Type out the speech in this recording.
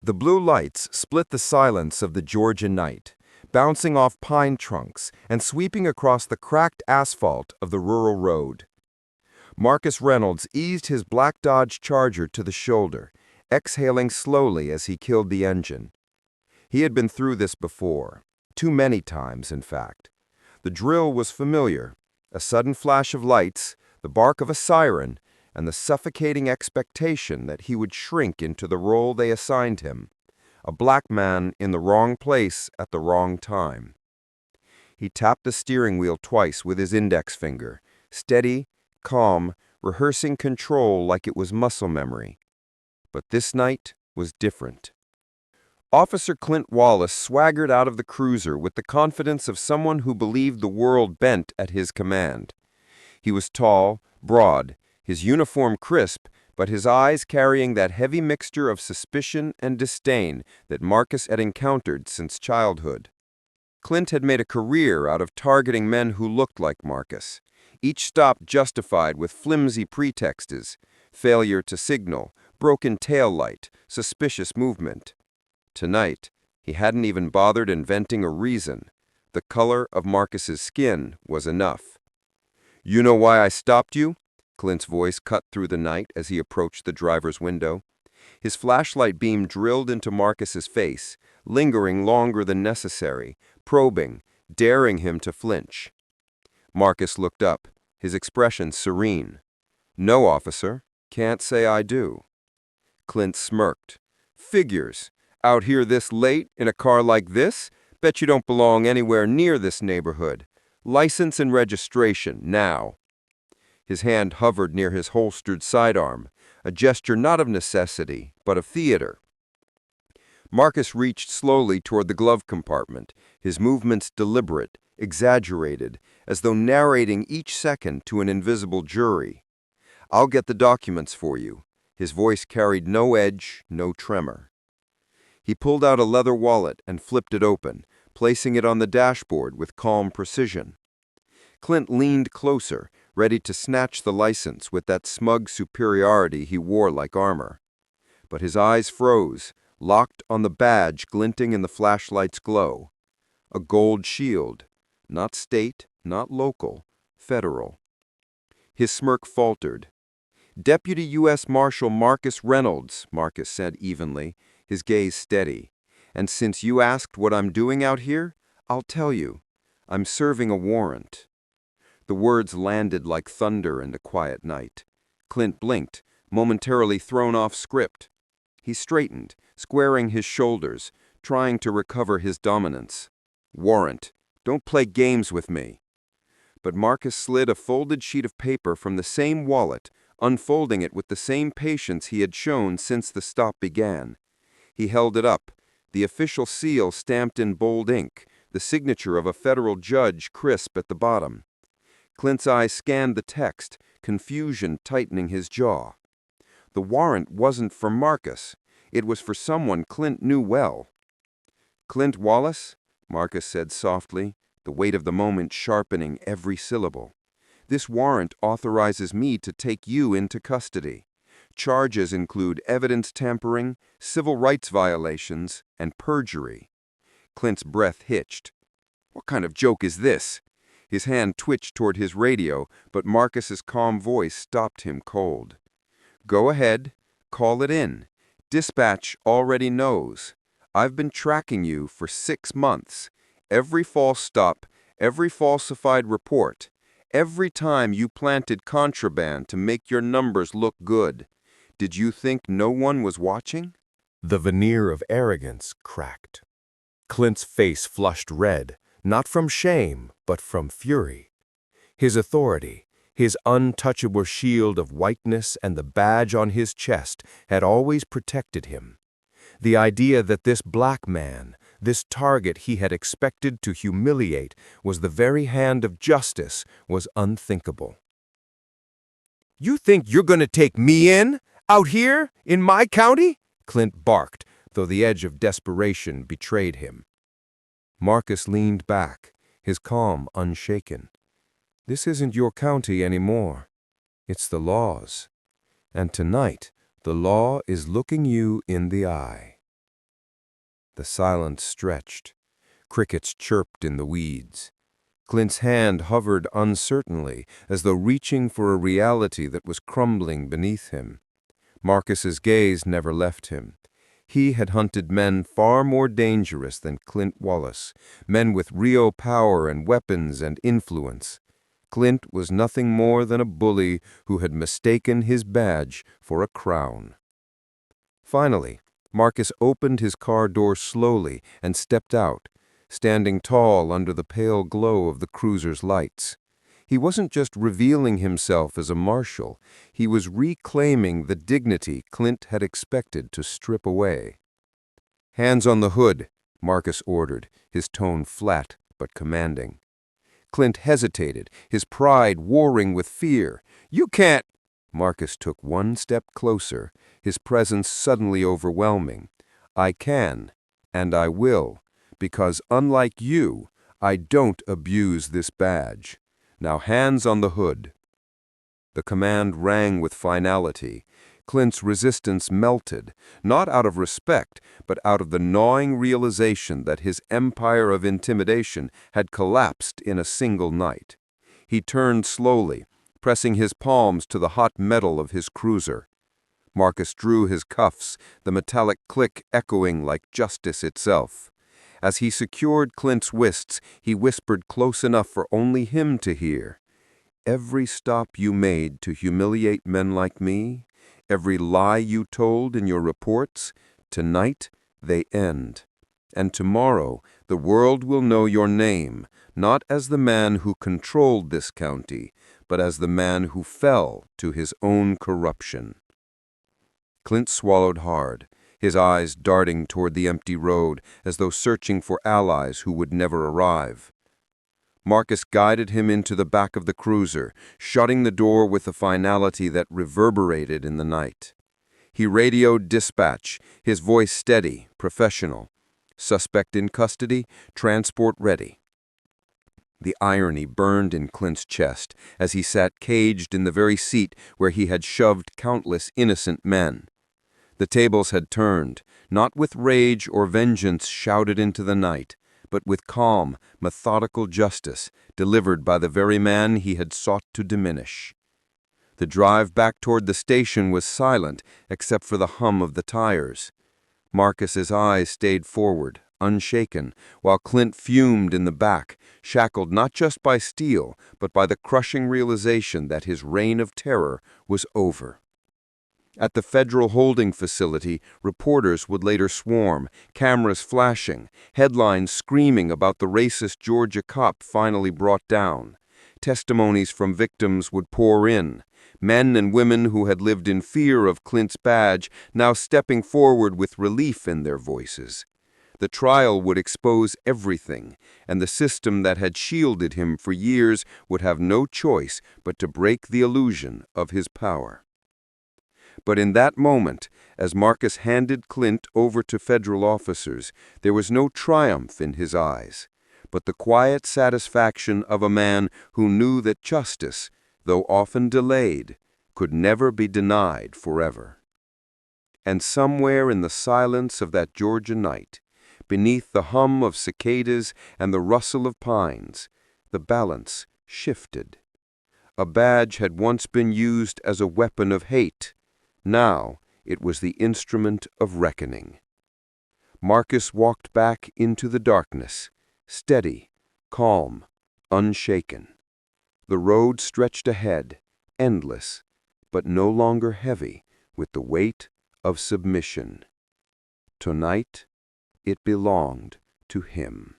The blue lights split the silence of the Georgia night, bouncing off pine trunks and sweeping across the cracked asphalt of the rural road. Marcus Reynolds eased his black Dodge Charger to the shoulder, exhaling slowly as he killed the engine. He had been through this before, too many times, in fact. The drill was familiar: a sudden flash of lights, the bark of a siren, and the suffocating expectation that he would shrink into the role they assigned him, a black man in the wrong place at the wrong time. He tapped the steering wheel twice with his index finger, steady, calm, rehearsing control like it was muscle memory. But this night was different. Officer Clint Wallace swaggered out of the cruiser with the confidence of someone who believed the world bent at his command. He was tall, broad, his uniform crisp, but his eyes carrying that heavy mixture of suspicion and disdain that Marcus had encountered since childhood. Clint had made a career out of targeting men who looked like Marcus, each stop justified with flimsy pretexts: failure to signal, broken tail light, suspicious movement. Tonight, he hadn't even bothered inventing a reason. The color of Marcus's skin was enough. "You know why I stopped you?" Clint's voice cut through the night as he approached the driver's window. His flashlight beam drilled into Marcus's face, lingering longer than necessary, probing, daring him to flinch. Marcus looked up, his expression serene. "No, officer. Can't say I do." Clint smirked. "Figures. Out here this late, in a car like this? Bet you don't belong anywhere near this neighborhood. License and registration, now." His hand hovered near his holstered sidearm, a gesture not of necessity, but of theater. Marcus reached slowly toward the glove compartment, his movements deliberate, exaggerated, as though narrating each second to an invisible jury. "I'll get the documents for you." His voice carried no edge, no tremor. He pulled out a leather wallet and flipped it open, placing it on the dashboard with calm precision. Clint leaned closer, ready to snatch the license with that smug superiority he wore like armor. But his eyes froze, locked on the badge glinting in the flashlight's glow. A gold shield, not state, not local, federal. His smirk faltered. "Deputy U.S. Marshal Marcus Reynolds," Marcus said evenly, his gaze steady. "And since you asked what I'm doing out here, I'll tell you. I'm serving a warrant." The words landed like thunder in the quiet night. Clint blinked, momentarily thrown off script. He straightened, squaring his shoulders, trying to recover his dominance. "Warrant. Don't play games with me." But Marcus slid a folded sheet of paper from the same wallet, unfolding it with the same patience he had shown since the stop began. He held it up, the official seal stamped in bold ink, the signature of a federal judge crisp at the bottom. Clint's eyes scanned the text, confusion tightening his jaw. The warrant wasn't for Marcus. It was for someone Clint knew well. "Clint Wallace," Marcus said softly, the weight of the moment sharpening every syllable. "This warrant authorizes me to take you into custody. Charges include evidence tampering, civil rights violations, and perjury." Clint's breath hitched. What kind of joke is this? His hand twitched toward his radio, but Marcus's calm voice stopped him cold. "Go ahead. Call it in. Dispatch already knows. I've been tracking you for 6 months. Every false stop, every falsified report, every time you planted contraband to make your numbers look good. Did you think no one was watching?" The veneer of arrogance cracked. Clint's face flushed red, not from shame, but from fury. His authority, his untouchable shield of whiteness and the badge on his chest had always protected him. The idea that this black man, this target he had expected to humiliate, was the very hand of justice was unthinkable. "You think you're going to take me in? Out here? In my county?" Clint barked, though the edge of desperation betrayed him. Marcus leaned back, his calm unshaken. "This isn't your county anymore. It's the law's. And tonight, the law is looking you in the eye." The silence stretched. Crickets chirped in the weeds. Clint's hand hovered uncertainly, as though reaching for a reality that was crumbling beneath him. Marcus's gaze never left him. He had hunted men far more dangerous than Clint Wallace, men with real power and weapons and influence. Clint was nothing more than a bully who had mistaken his badge for a crown. Finally, Marcus opened his car door slowly and stepped out, standing tall under the pale glow of the cruiser's lights. He wasn't just revealing himself as a marshal, he was reclaiming the dignity Clint had expected to strip away. "Hands on the hood," Marcus ordered, his tone flat but commanding. Clint hesitated, his pride warring with fear. "You can't—" Marcus took one step closer, his presence suddenly overwhelming. "I can, and I will, because unlike you, I don't abuse this badge. Now hands on the hood." The command rang with finality. Clint's resistance melted, not out of respect, but out of the gnawing realization that his empire of intimidation had collapsed in a single night. He turned slowly, pressing his palms to the hot metal of his cruiser. Marcus drew his cuffs, the metallic click echoing like justice itself. As he secured Clint's wrists, he whispered close enough for only him to hear. "Every stop you made to humiliate men like me, every lie you told in your reports, tonight they end. And tomorrow the world will know your name, not as the man who controlled this county, but as the man who fell to his own corruption." Clint swallowed hard, his eyes darting toward the empty road as though searching for allies who would never arrive. Marcus guided him into the back of the cruiser, shutting the door with a finality that reverberated in the night. He radioed dispatch, his voice steady, professional. "Suspect in custody, transport ready." The irony burned in Clint's chest as he sat caged in the very seat where he had shoved countless innocent men. The tables had turned, not with rage or vengeance shouted into the night, but with calm, methodical justice delivered by the very man he had sought to diminish. The drive back toward the station was silent except for the hum of the tires. Marcus's eyes stayed forward, unshaken, while Clint fumed in the back, shackled not just by steel, but by the crushing realization that his reign of terror was over. At the federal holding facility, reporters would later swarm, cameras flashing, headlines screaming about the racist Georgia cop finally brought down. Testimonies from victims would pour in, men and women who had lived in fear of Clint's badge now stepping forward with relief in their voices. The trial would expose everything, and the system that had shielded him for years would have no choice but to break the illusion of his power. But in that moment, as Marcus handed Clint over to federal officers, there was no triumph in his eyes, but the quiet satisfaction of a man who knew that justice, though often delayed, could never be denied forever. And somewhere in the silence of that Georgia night, beneath the hum of cicadas and the rustle of pines, the balance shifted. A badge had once been used as a weapon of hate. Now it was the instrument of reckoning. Marcus walked back into the darkness, steady, calm, unshaken. The road stretched ahead, endless, but no longer heavy with the weight of submission. Tonight, it belonged to him.